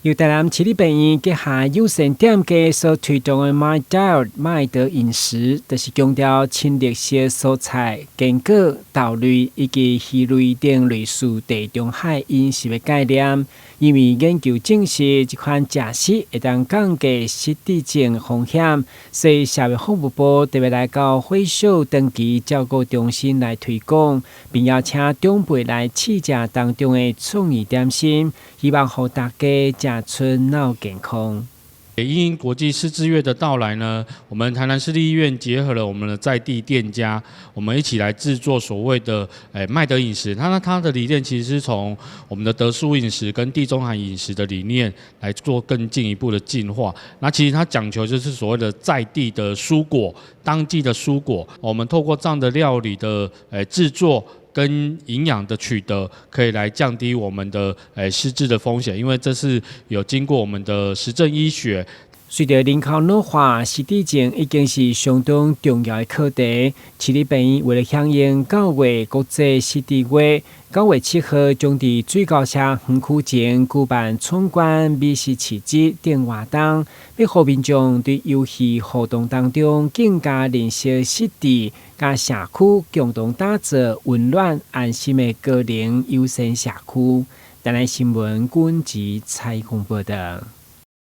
由台南市立病院结合优先点家所推动的 My Diet 麦德饮食，就是强调青绿色蔬菜、坚果、豆类以及鱼类等类似地中海饮食的概念。因为研究证实，这款食食会当降低失智症风险，所以社会服务部特别来到会所长期照顾中心来推广，并邀请长辈来试食当中的创意点心，希望让大家食出脑健康。因国际失智月的到来呢，我们台南市立医院结合了我们的在地店家，我们一起来制作所谓的麦德饮食。它的理念其实是从我们的德蔬饮食跟地中海饮食的理念来做更进一步的进化。那其实它讲求就是所谓的在地的蔬果，当季的蔬果，我们透过这样的料理的制作。跟营养的取得，可以来降低我们的失智的风险，因为这是有经过我们的实证医学。随着人口老化，失智症已经是相当重要的课题。市立病院为了响应9月国际失智月，9月7号将伫水高社园区前举办闯关美食市集等活动，要让民众在游戏活动当中更加认识失智，甲社区共同打造温暖安心的个人优先社区。台南新闻军集采访报道。